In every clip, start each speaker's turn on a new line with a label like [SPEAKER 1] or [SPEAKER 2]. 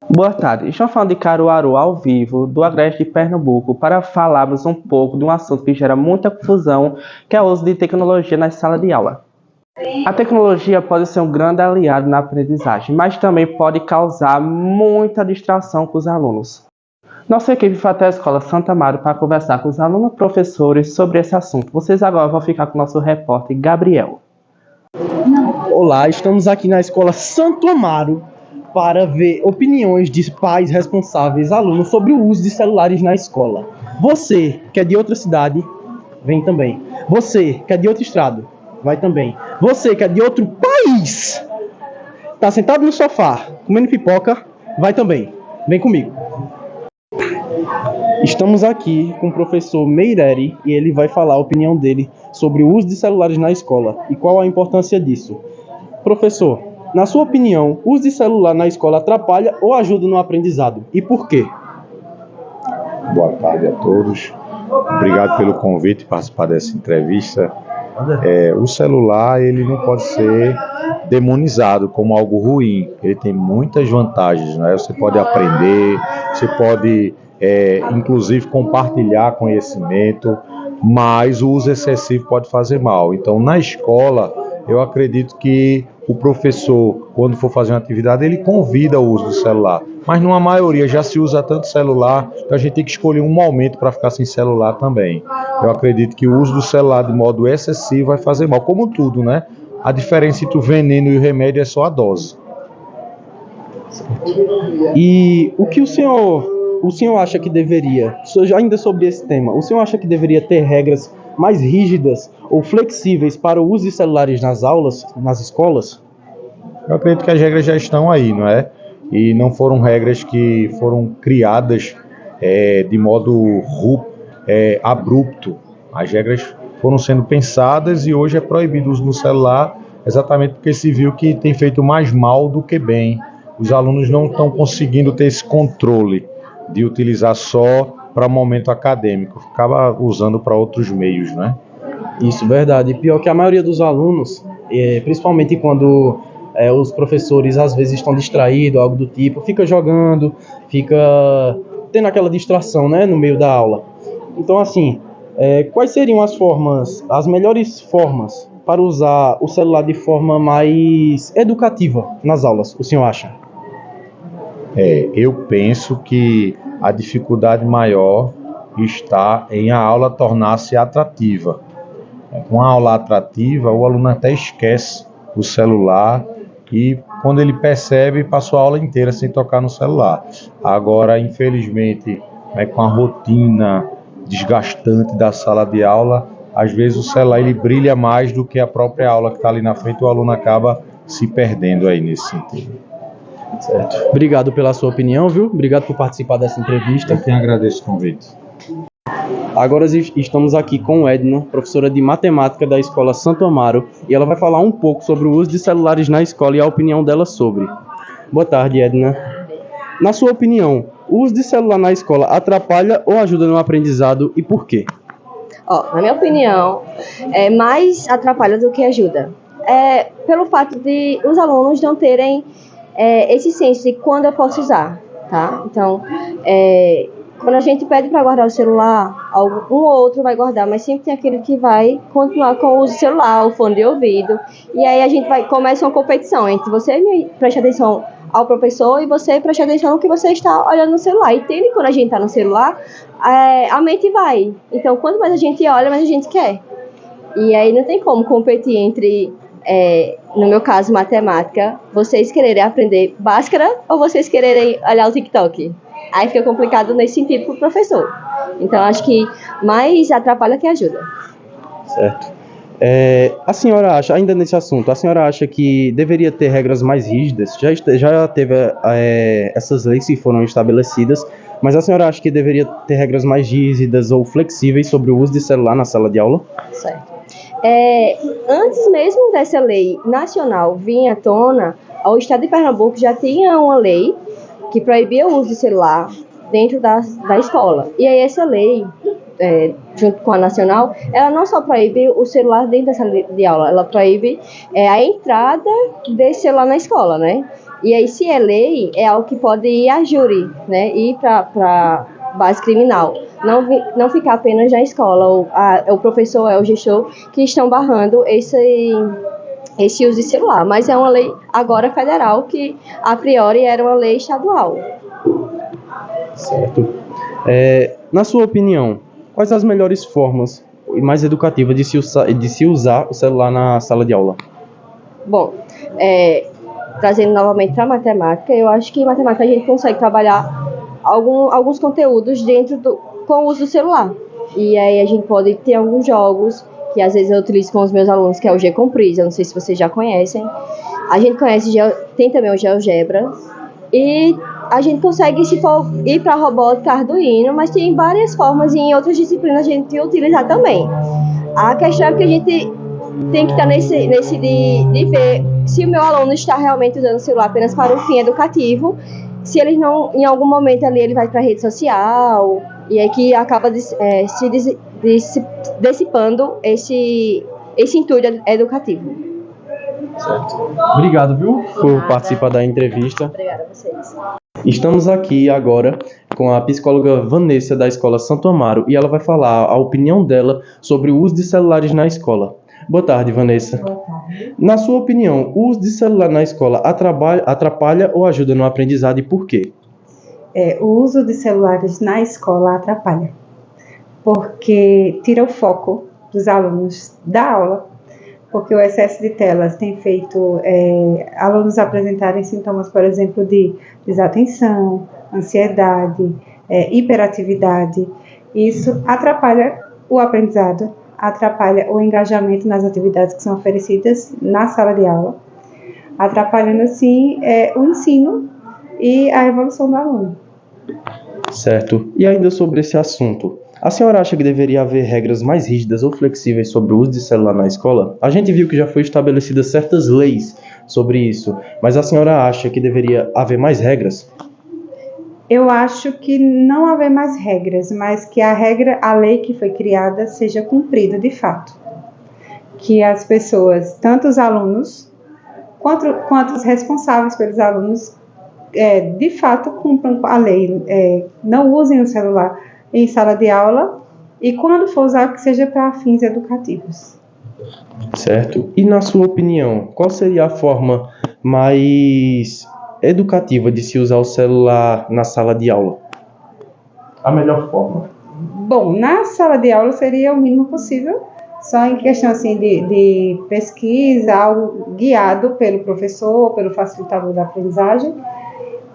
[SPEAKER 1] Boa tarde, estamos falando de Caruaru ao vivo, do Agreste de Pernambuco, para falarmos um pouco de um assunto que gera muita confusão, que é o uso de tecnologia na sala de aula. A tecnologia pode ser um grande aliado na aprendizagem, mas também pode causar muita distração com os alunos. Nossa equipe foi até a Escola Santo Amaro para conversar com os alunos e professores sobre esse assunto. Vocês agora vão ficar com o nosso repórter Gabriel.
[SPEAKER 2] Olá, estamos aqui na Escola Santo Amaro para ver opiniões de pais responsáveis, alunos, sobre o uso de celulares na escola. Você, que é de outra cidade, vem também. Você, que é de outro estado, vai também. Você, que é de outro país, está sentado no sofá, comendo pipoca, vai também. Vem comigo. Estamos aqui com o professor Meireri e ele vai falar a opinião dele sobre o uso de celulares na escola e qual a importância disso. Professor, na sua opinião, o uso de celular na escola atrapalha ou ajuda no aprendizado? E por quê?
[SPEAKER 3] Boa tarde a todos. Obrigado pelo convite para participar dessa entrevista. O celular ele não pode ser demonizado como algo ruim. Ele tem muitas vantagens, né? Você pode aprender, você pode, inclusive, compartilhar conhecimento, mas o uso excessivo pode fazer mal. Então, na escola, eu acredito que o professor, quando for fazer uma atividade, ele convida o uso do celular. Mas numa maioria já se usa tanto celular, então a gente tem que escolher um momento para ficar sem celular também. Eu acredito que o uso do celular de modo excessivo vai fazer mal, como tudo, né? A diferença entre o veneno e o remédio é só a dose.
[SPEAKER 2] E o que o senhor acha que deveria, ainda sobre esse tema, o senhor acha que deveria ter regras mais rígidas ou flexíveis para o uso de celulares nas aulas, nas escolas?
[SPEAKER 3] Eu acredito que as regras já estão aí, não é? E não foram regras que foram criadas de modo abrupto. As regras foram sendo pensadas e hoje é proibido o uso do celular exatamente porque se viu que tem feito mais mal do que bem. Os alunos não estão conseguindo ter esse controle de utilizar só para momento acadêmico, acaba usando para outros meios, né?
[SPEAKER 2] Isso, verdade. Pior que a maioria dos alunos, principalmente quando os professores às vezes estão distraídos, algo do tipo, fica jogando, fica tendo aquela distração, né, no meio da aula. Então, assim, quais seriam as melhores formas para usar o celular de forma mais educativa nas aulas, o senhor acha?
[SPEAKER 3] Eu penso que a dificuldade maior está em a aula tornar-se atrativa. Com a aula atrativa, o aluno até esquece o celular e quando ele percebe, passou a aula inteira sem tocar no celular. Agora, infelizmente, com a rotina desgastante da sala de aula, às vezes o celular ele brilha mais do que a própria aula que está ali na frente, o aluno acaba se perdendo aí nesse sentido.
[SPEAKER 2] Certo. Obrigado pela sua opinião, viu? Obrigado por participar dessa entrevista.
[SPEAKER 3] Eu que agradeço o convite.
[SPEAKER 2] Agora estamos aqui com Edna, professora de matemática da Escola Santo Amaro, e ela vai falar um pouco sobre o uso de celulares na escola e a opinião dela sobre. Boa tarde, Edna. Na sua opinião, o uso de celular na escola atrapalha ou ajuda no aprendizado e por quê?
[SPEAKER 4] Na minha opinião, mais atrapalha do que ajuda. Pelo fato de os alunos não terem esse senso de quando eu posso usar, tá? Então, quando a gente pede para guardar o celular, um ou outro vai guardar, mas sempre tem aquele que vai continuar com o uso do celular, o fone de ouvido, e aí a gente começa uma competição entre você prestar atenção ao professor e você prestar atenção no que você está olhando no celular. E tem quando a gente está no celular, a mente vai. Então, quanto mais a gente olha, mais a gente quer. E aí não tem como competir entre, no meu caso, matemática, vocês quererem aprender Bhaskara ou vocês quererem olhar o TikTok. Aí fica complicado nesse sentido para o professor. Então, acho que mais atrapalha que ajuda.
[SPEAKER 2] Certo. A senhora acha, ainda nesse assunto, a senhora acha que deveria ter regras mais rígidas? Já teve essas leis que foram estabelecidas, mas a senhora acha que deveria ter regras mais rígidas ou flexíveis sobre o uso de celular na sala de aula?
[SPEAKER 4] Certo. Antes mesmo dessa lei nacional vir à tona, o Estado de Pernambuco já tinha uma lei que proibia o uso de celular dentro da escola. E aí essa lei, junto com a nacional, ela não só proíbe o celular dentro da sala de aula, ela proíbe a entrada desse celular na escola, né? E aí, se é lei, é algo que pode ir a júri, né? Ir para base criminal. Não ficar apenas na escola, ou o professor, o gestor, que estão barrando esse uso de celular. Mas é uma lei agora federal, que a priori era uma lei estadual.
[SPEAKER 2] Certo. Na sua opinião, quais as melhores formas e mais educativas de se usar o celular na sala de aula?
[SPEAKER 4] Bom, trazendo novamente para matemática, eu acho que em matemática a gente consegue trabalhar alguns conteúdos com o uso do celular. E aí a gente pode ter alguns jogos que às vezes eu utilizo com os meus alunos, que é o G-Compris, eu não sei se vocês já conhecem. A gente conhece, tem também o GeoGebra. E a gente consegue, se for ir para robótica, Arduino, mas tem várias formas e em outras disciplinas a gente utilizar também. A questão é que a gente tem que estar nesse de ver se o meu aluno está realmente usando o celular apenas para um fim educativo, se ele não, em algum momento ali ele vai para a rede social, e é que acaba se dissipando esse intuito educativo.
[SPEAKER 2] Certo. Obrigado, viu, por participar da entrevista.
[SPEAKER 4] Obrigada a vocês.
[SPEAKER 2] Estamos aqui agora com a psicóloga Vanessa da Escola Santo Amaro e ela vai falar a opinião dela sobre o uso de celulares na escola. Boa tarde, Vanessa.
[SPEAKER 5] Boa tarde.
[SPEAKER 2] Na sua opinião, o uso de celular na escola atrapalha ou ajuda no aprendizado e por quê?
[SPEAKER 5] O uso de celulares na escola atrapalha, porque tira o foco dos alunos da aula, porque o excesso de telas tem feito alunos apresentarem sintomas, por exemplo, de desatenção, ansiedade, hiperatividade. Isso atrapalha o aprendizado, atrapalha o engajamento nas atividades que são oferecidas na sala de aula, atrapalhando assim o ensino e a evolução do aluno.
[SPEAKER 2] Certo. E ainda sobre esse assunto, a senhora acha que deveria haver regras mais rígidas ou flexíveis sobre o uso de celular na escola? A gente viu que já foi estabelecidas certas leis sobre isso, mas a senhora acha que deveria haver mais regras?
[SPEAKER 5] Eu acho que não haver mais regras, mas que a lei que foi criada seja cumprida de fato. Que as pessoas, tanto os alunos, quanto os responsáveis pelos alunos, de fato cumpram a lei, não usem o celular em sala de aula e quando for usar que seja para fins educativos.
[SPEAKER 2] Certo. E na sua opinião, qual seria a forma mais educativa de se usar o celular na sala de aula? A melhor forma?
[SPEAKER 5] Bom, na sala de aula seria o mínimo possível, só em questão assim de pesquisa, algo guiado pelo professor, pelo facilitador da aprendizagem,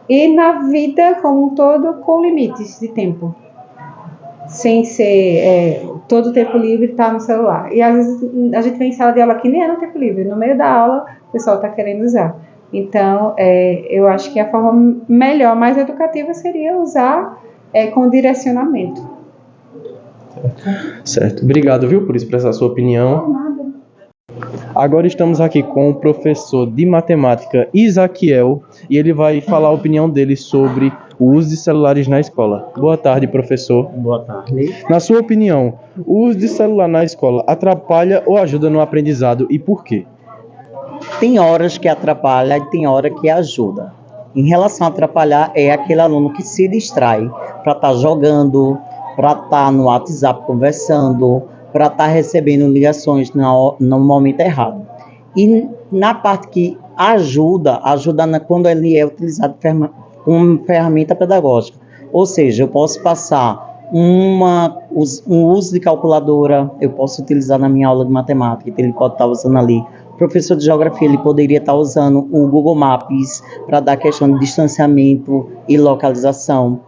[SPEAKER 5] e na vida como um todo com limites de tempo, sem ser todo o tempo livre está no celular. E às vezes a gente vem em sala de aula que nem é no tempo livre, no meio da aula o pessoal está querendo usar. Então, eu acho que a forma melhor, mais educativa seria usar com direcionamento.
[SPEAKER 2] Certo. Obrigado, viu, por expressar a sua opinião. Agora estamos aqui com o professor de matemática Isaquiel e ele vai falar a opinião dele sobre o uso de celulares na escola. Boa tarde, professor.
[SPEAKER 6] Boa tarde.
[SPEAKER 2] Na sua opinião, o uso de celular na escola atrapalha ou ajuda no aprendizado e por quê?
[SPEAKER 6] Tem horas que atrapalha e tem hora que ajuda. Em relação a atrapalhar, é aquele aluno que se distrai para estar jogando, para estar no WhatsApp conversando, para estar recebendo ligações no momento errado. E na parte que ajuda quando ele é utilizado como ferramenta pedagógica. Ou seja, eu posso passar um uso de calculadora, eu posso utilizar na minha aula de matemática, então ele pode estar usando ali. O professor de geografia, ele poderia estar usando o Google Maps para dar questão de distanciamento e localização.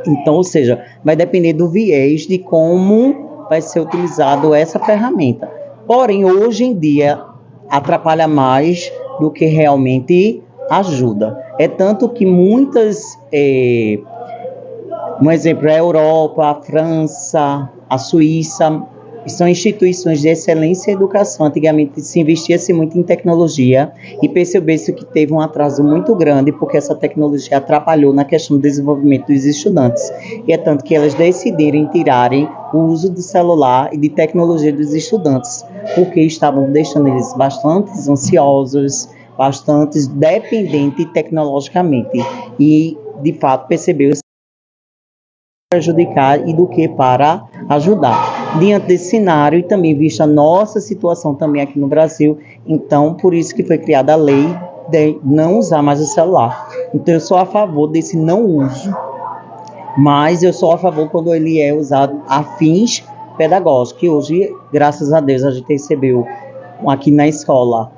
[SPEAKER 6] Então, ou seja, vai depender do viés de como vai ser utilizado essa ferramenta. Porém, hoje em dia, atrapalha mais do que realmente ajuda. É tanto que muitas, um exemplo, a Europa, a França, a Suíça, são instituições de excelência em educação. Antigamente se investia-se muito em tecnologia e percebeu-se que teve um atraso muito grande porque essa tecnologia atrapalhou na questão do desenvolvimento dos estudantes. E é tanto que elas decidiram tirarem o uso do celular e de tecnologia dos estudantes, porque estavam deixando eles bastante ansiosos, bastante dependente tecnologicamente e, de fato, percebeu prejudicar e do que para ajudar. Diante desse cenário e também vista a nossa situação também aqui no Brasil, então por isso que foi criada a lei de não usar mais o celular. Então eu sou a favor desse não uso, mas eu sou a favor quando ele é usado a fins pedagógicos. E hoje, graças a Deus, a gente recebeu aqui na escola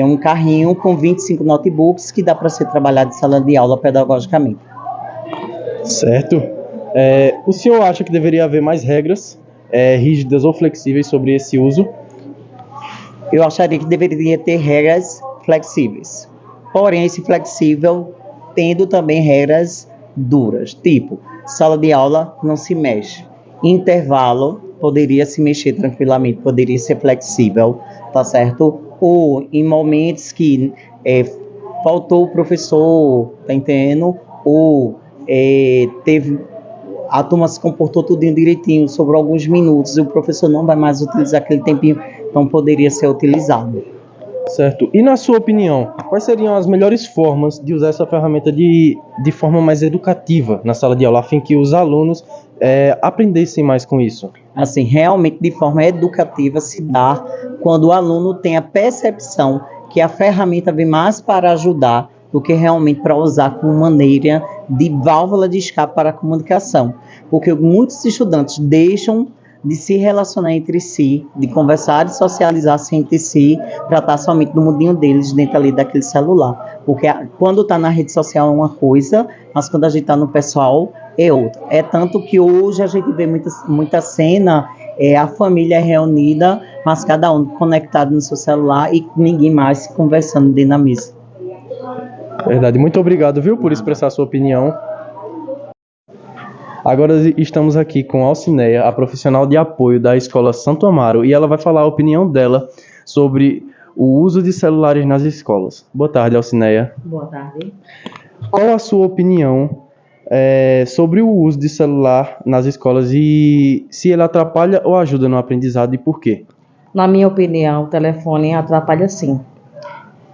[SPEAKER 6] um carrinho com 25 notebooks que dá para ser trabalhado em sala de aula pedagogicamente.
[SPEAKER 2] Certo? O senhor acha que deveria haver mais regras rígidas ou flexíveis sobre esse uso?
[SPEAKER 6] Eu acharia que deveria ter regras flexíveis. Porém, esse flexível tendo também regras duras, tipo, sala de aula não se mexe. Intervalo poderia se mexer tranquilamente, poderia ser flexível, tá certo? Ou em momentos que faltou o professor, tá entendendo? Ou a turma se comportou tudinho direitinho, sobrou alguns minutos e o professor não vai mais utilizar aquele tempinho, então poderia ser utilizado.
[SPEAKER 2] Certo. E na sua opinião, quais seriam as melhores formas de usar essa ferramenta de forma mais educativa na sala de aula, a fim que os alunos aprendessem mais com isso?
[SPEAKER 6] Assim, realmente de forma educativa se dá quando o aluno tem a percepção que a ferramenta vem mais para ajudar do que realmente para usar como maneira de válvula de escape para a comunicação. Porque muitos estudantes deixam de se relacionar entre si, de conversar e socializar-se entre si, para estar somente no mundinho deles, dentro ali daquele celular. Porque quando está na rede social é uma coisa, mas quando a gente está no pessoal é outra. É tanto que hoje a gente vê muita cena, a família reunida, mas cada um conectado no seu celular e ninguém mais conversando dentro da mesa.
[SPEAKER 2] Verdade. Muito obrigado, viu, por expressar a sua opinião. Agora estamos aqui com a Alcineia, a profissional de apoio da Escola Santo Amaro, e ela vai falar a opinião dela sobre o uso de celulares nas escolas. Boa tarde, Alcineia.
[SPEAKER 7] Boa tarde.
[SPEAKER 2] Qual a sua opinião sobre o uso de celular nas escolas e se ele atrapalha ou ajuda no aprendizado e por quê?
[SPEAKER 7] Na minha opinião, o telefone atrapalha sim,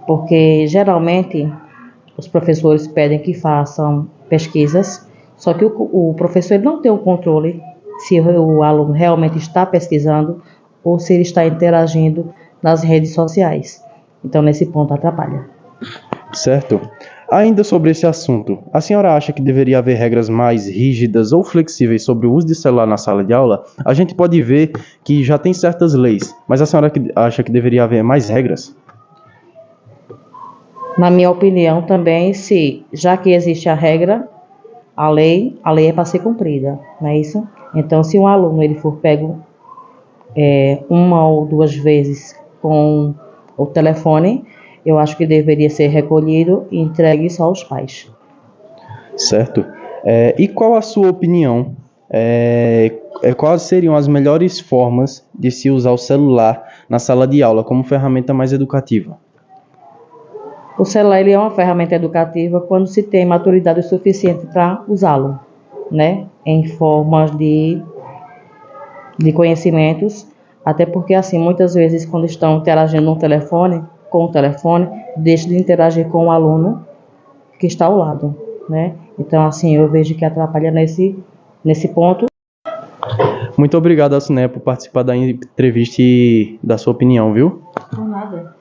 [SPEAKER 7] porque geralmente os professores pedem que façam pesquisas, só que o professor ele não tem o controle se o aluno realmente está pesquisando ou se ele está interagindo nas redes sociais. Então, nesse ponto, atrapalha.
[SPEAKER 2] Certo. Ainda sobre esse assunto, a senhora acha que deveria haver regras mais rígidas ou flexíveis sobre o uso de celular na sala de aula? A gente pode ver que já tem certas leis, mas a senhora acha que deveria haver mais regras?
[SPEAKER 7] Na minha opinião também, já que existe a lei é para ser cumprida, não é isso? Então, se um aluno ele for pego uma ou duas vezes com o telefone, eu acho que deveria ser recolhido e entregue só aos pais.
[SPEAKER 2] Certo. E qual a sua opinião? Quais seriam as melhores formas de se usar o celular na sala de aula como ferramenta mais educativa?
[SPEAKER 7] O celular ele é uma ferramenta educativa quando se tem maturidade suficiente para usá-lo, né? Em formas de conhecimentos, até porque assim, muitas vezes quando estão interagindo com o telefone, deixam de interagir com o aluno que está ao lado, né? Então assim, eu vejo que atrapalha nesse ponto.
[SPEAKER 2] Muito obrigado, Alcineia, por participar da entrevista e da sua opinião, viu?
[SPEAKER 7] Por nada.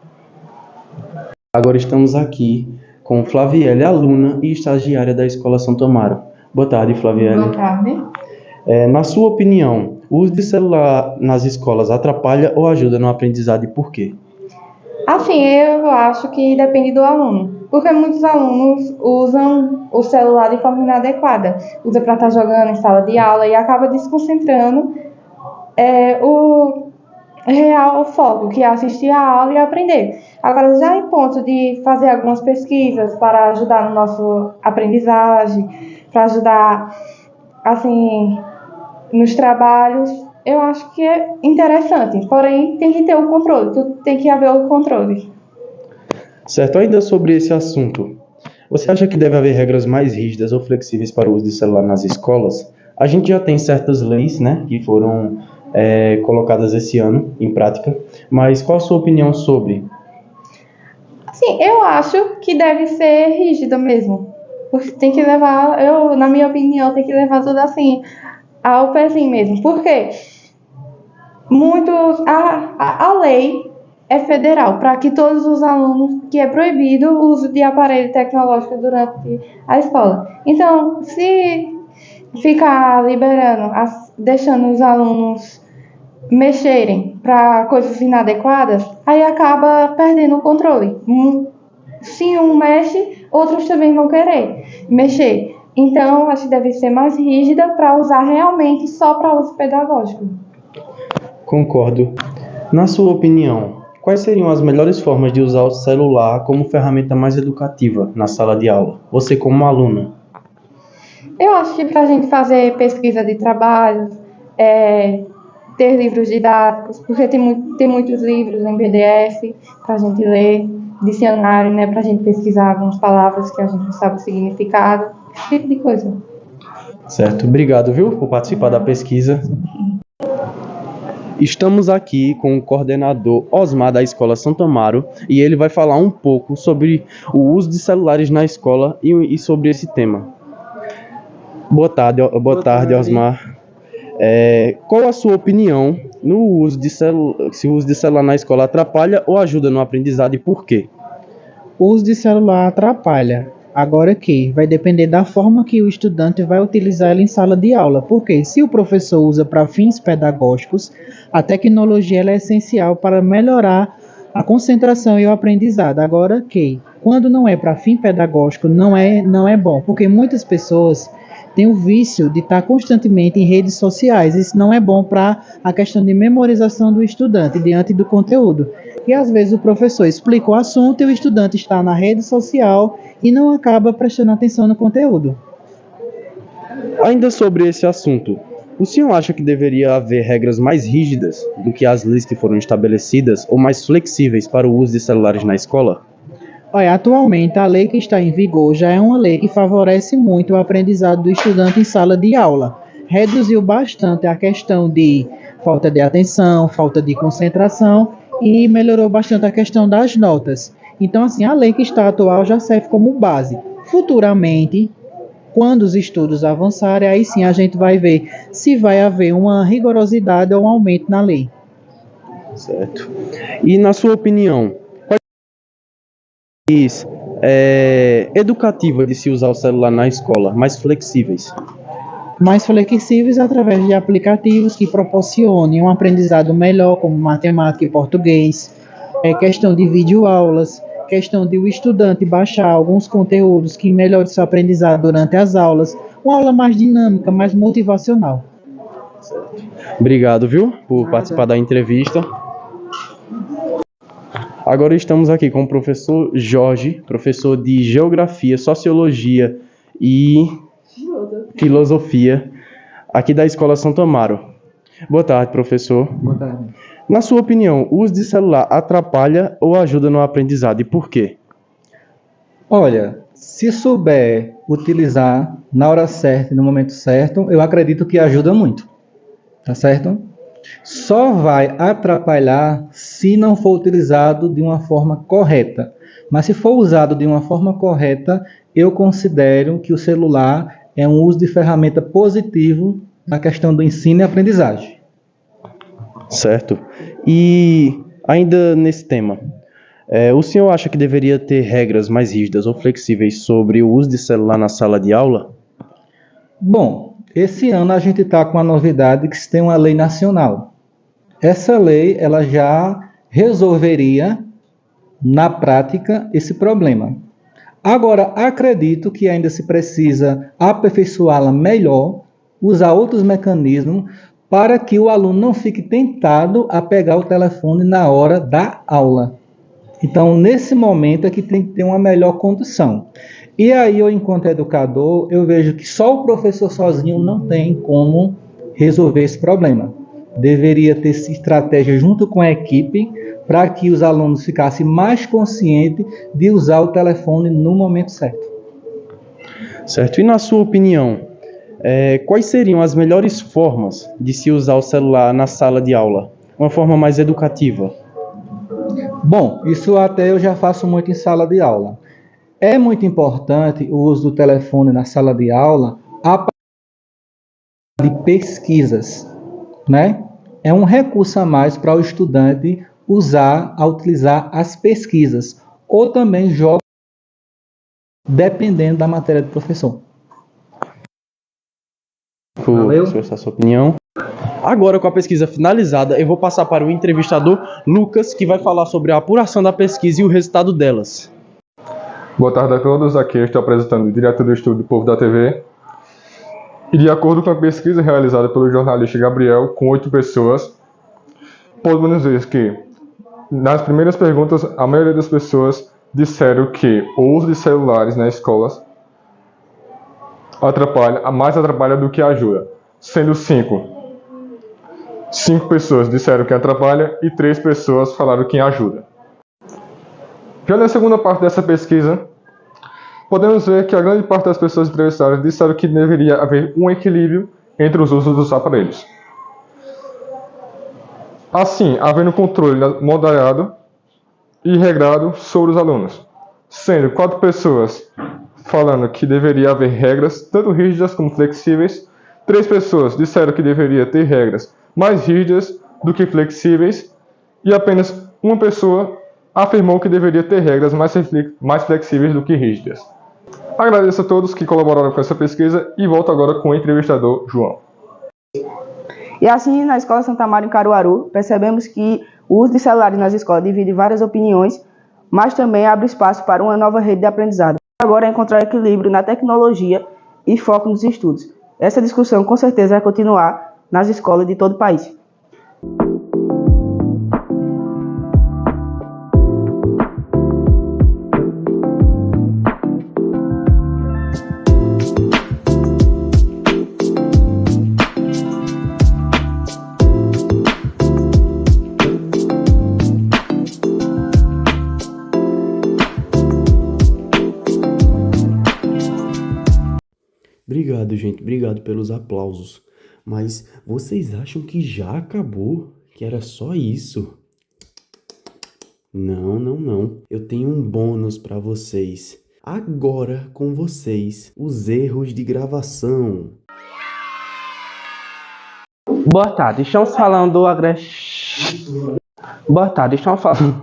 [SPEAKER 2] Agora estamos aqui com Flavielle, aluna e estagiária da Escola Santo Amaro. Boa tarde, Flavielle.
[SPEAKER 8] Boa tarde.
[SPEAKER 2] Na sua opinião, o uso de celular nas escolas atrapalha ou ajuda no aprendizado e por quê?
[SPEAKER 8] Assim, eu acho que depende do aluno, porque muitos alunos usam o celular de forma inadequada. Usa para estar jogando em sala de aula e acaba desconcentrando o real foco, que é assistir a aula e aprender. Agora, já em ponto de fazer algumas pesquisas para ajudar no nosso aprendizagem, para ajudar, assim, nos trabalhos, eu acho que é interessante. Porém, tem que ter o controle, tem que haver o controle.
[SPEAKER 2] Certo, ainda sobre esse assunto, você acha que deve haver regras mais rígidas ou flexíveis para o uso de celular nas escolas? A gente já tem certas leis, né, que foram colocadas esse ano em prática, mas qual a sua opinião sobre?
[SPEAKER 8] Sim, eu acho que deve ser rígida mesmo. Porque tem que levar, na minha opinião, tem que levar tudo assim, ao pezinho mesmo. Por quê? A lei é federal, para que todos os alunos, que é proibido o uso de aparelho tecnológico durante a escola. Então, se ficar liberando, deixando os alunos mexerem para coisas inadequadas, aí acaba perdendo o controle. Se um mexe, outros também vão querer mexer. Então, acho que deve ser mais rígida para usar realmente só para uso pedagógico.
[SPEAKER 2] Concordo. Na sua opinião, quais seriam as melhores formas de usar o celular como ferramenta mais educativa na sala de aula? Você como aluna.
[SPEAKER 8] Eu acho que para a gente fazer pesquisa de trabalhos, ter livros didáticos, porque tem muitos livros em PDF para a gente ler, dicionário, né, para a gente pesquisar algumas palavras que a gente não sabe o significado, esse tipo de coisa.
[SPEAKER 2] Certo, obrigado, viu, por participar da pesquisa. Estamos aqui com o coordenador Osmar da Escola Santo Amaro e ele vai falar um pouco sobre o uso de celulares na escola e sobre esse tema. Boa tarde, Osmar. Qual a sua opinião no uso de se o uso de celular na escola atrapalha ou ajuda no aprendizado e por quê?
[SPEAKER 9] O uso de celular atrapalha. Agora que vai depender da forma que o estudante vai utilizar ele em sala de aula. Porque se o professor usa para fins pedagógicos, a tecnologia ela é essencial para melhorar a concentração e o aprendizado. Agora que quando não é para fim pedagógico, não é bom. Porque muitas pessoas têm o vício de estar constantemente em redes sociais. Isso não é bom para a questão de memorização do estudante diante do conteúdo. E às vezes o professor explica o assunto e o estudante está na rede social e não acaba prestando atenção no conteúdo.
[SPEAKER 2] Ainda sobre esse assunto, o senhor acha que deveria haver regras mais rígidas do que as leis que foram estabelecidas ou mais flexíveis para o uso de celulares na escola?
[SPEAKER 9] Olha, atualmente a lei que está em vigor já é uma lei que favorece muito o aprendizado do estudante em sala de aula. Reduziu bastante a questão de falta de atenção, falta de concentração e melhorou bastante a questão das notas. Então, assim, a lei que está atual já serve como base. Futuramente, quando os estudos avançarem, aí sim a gente vai ver se vai haver uma rigorosidade ou um aumento na lei.
[SPEAKER 2] Certo. E na sua opinião, quais educativa de se usar o celular na escola, mais flexíveis?
[SPEAKER 9] Mais flexíveis através de aplicativos que proporcionem um aprendizado melhor, como matemática e português, questão de videoaulas, questão de o estudante baixar alguns conteúdos que melhorem seu aprendizado durante as aulas, uma aula mais dinâmica, mais motivacional.
[SPEAKER 2] Obrigado, viu, por participar da entrevista. Agora estamos aqui com o professor Jorge, professor de Geografia, Sociologia e Filosofia, aqui da Escola Santo Amaro. Boa tarde, professor.
[SPEAKER 10] Boa tarde.
[SPEAKER 2] Na sua opinião, o uso de celular atrapalha ou ajuda no aprendizado e por quê?
[SPEAKER 10] Olha, se souber utilizar na hora certa e no momento certo, eu acredito que ajuda muito, tá certo? Só vai atrapalhar se não for utilizado de uma forma correta. Mas se for usado de uma forma correta, eu considero que o celular é um uso de ferramenta positivo na questão do ensino e aprendizagem.
[SPEAKER 2] Certo. E ainda nesse tema, o senhor acha que deveria ter regras mais rígidas ou flexíveis sobre o uso de celular na sala de aula?
[SPEAKER 10] Bom, esse ano a gente está com a novidade que se tem uma lei nacional. Essa lei ela já resolveria, na prática, esse problema. Agora, acredito que ainda se precisa aperfeiçoá-la melhor, usar outros mecanismos para que o aluno não fique tentado a pegar o telefone na hora da aula. Então, nesse momento é que tem que ter uma melhor condução. E aí, eu, enquanto educador, eu vejo que só o professor sozinho não tem como resolver esse problema. Deveria ter essa estratégia junto com a equipe para que os alunos ficassem mais conscientes de usar o telefone no momento certo.
[SPEAKER 2] Certo. E na sua opinião, quais seriam as melhores formas de se usar o celular na sala de aula? Uma forma mais educativa?
[SPEAKER 10] Bom, isso até eu já faço muito em sala de aula. É muito importante o uso do telefone na sala de aula a partir de pesquisas, né? É um recurso a mais para o estudante utilizar as pesquisas, ou também jogos, dependendo da matéria do professor.
[SPEAKER 2] Valeu. A sua opinião. Agora, com a pesquisa finalizada, eu vou passar para o entrevistador Lucas, que vai falar sobre a apuração da pesquisa e o resultado delas.
[SPEAKER 11] Boa tarde a todos, aqui eu estou apresentando o diretor do Estúdio Povo da TV. E de acordo com a pesquisa realizada pelo jornalista Gabriel, com 8 pessoas, podemos ver que, nas primeiras perguntas, a maioria das pessoas disseram que o uso de celulares nas escolas mais atrapalha do que ajuda, sendo 5 pessoas disseram que atrapalha e 3 pessoas falaram que ajuda. Já na segunda parte dessa pesquisa, podemos ver que a grande parte das pessoas entrevistadas disseram que deveria haver um equilíbrio entre os usos dos aparelhos. Assim, havendo controle moderado e regrado sobre os alunos, sendo 4 pessoas falando que deveria haver regras tanto rígidas como flexíveis, 3 pessoas disseram que deveria ter regras mais rígidas do que flexíveis e apenas uma pessoa afirmou que deveria ter regras mais flexíveis do que rígidas. Agradeço a todos que colaboraram com essa pesquisa e volto agora com o entrevistador João.
[SPEAKER 12] E assim, na Escola Santa Amaro, em Caruaru, percebemos que o uso de celulares nas escolas divide várias opiniões, mas também abre espaço para uma nova rede de aprendizado. Agora é encontrar equilíbrio na tecnologia e foco nos estudos. Essa discussão com certeza vai continuar nas escolas de todo o país.
[SPEAKER 2] Obrigado, gente. Obrigado pelos aplausos. Mas vocês acham que já acabou? Que era só isso? Não, não, não. Eu tenho um bônus para vocês. Agora com vocês, os erros de gravação.
[SPEAKER 1] Boa tarde, estamos falando do Boa tarde, estamos falando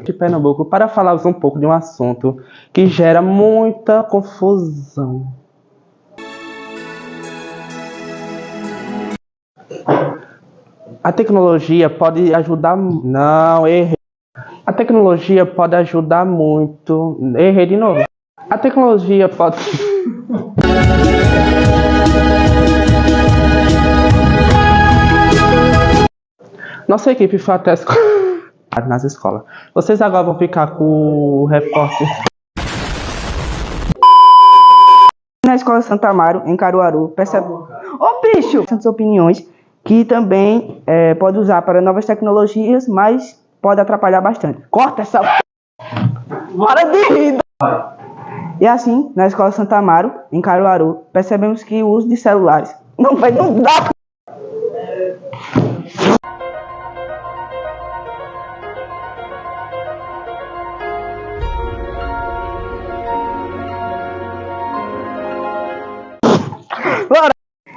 [SPEAKER 1] de Pernambuco para falarmos um pouco de um assunto que gera muita confusão. A tecnologia pode ajudar... Não, errei. A tecnologia pode ajudar muito... Errei de novo. A tecnologia pode... Nossa equipe foi até nas escolas. Vocês agora vão ficar com o repórter.
[SPEAKER 12] Na Escola Santa Amaro, em Caruaru, percebemos... Ô, bicho! Tantas opiniões que também pode usar para novas tecnologias, mas pode atrapalhar bastante. Corta essa... Para de rir! E assim, na Escola Santa Amaro, em Caruaru, percebemos que o uso de celulares... Não dá!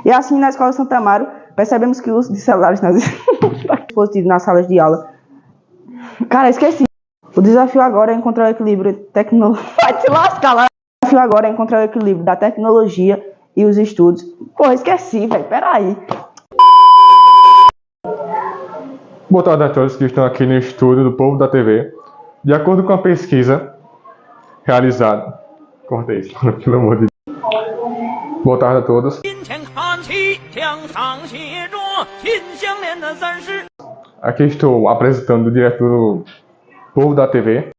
[SPEAKER 12] E assim, na Escola Santa Amaro, percebemos que o uso de celulares nas dispositivos nas salas de aula... Cara, esqueci. O desafio agora é encontrar o equilíbrio tecnológico... Vai te lascar lá! O desafio agora é encontrar o equilíbrio da tecnologia e os estudos. Porra, esqueci, velho. Peraí.
[SPEAKER 11] Boa tarde a todos que estão aqui no estúdio do Povo da TV. De acordo com a pesquisa realizada... Corta isso, pelo amor de Deus. Boa tarde a todos. Aqui estou apresentando o diretor do Povo da TV.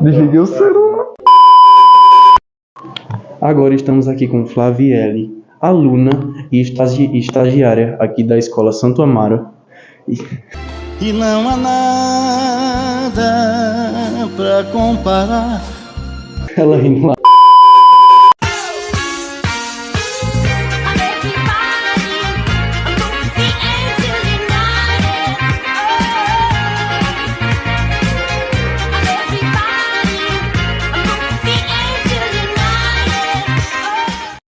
[SPEAKER 11] Desliguei o celular.
[SPEAKER 2] Agora estamos aqui com Flavielle, aluna e estagiária aqui da Escola Santo Amaro.
[SPEAKER 13] E não há nada pra comparar.
[SPEAKER 2] Ela rindo lá.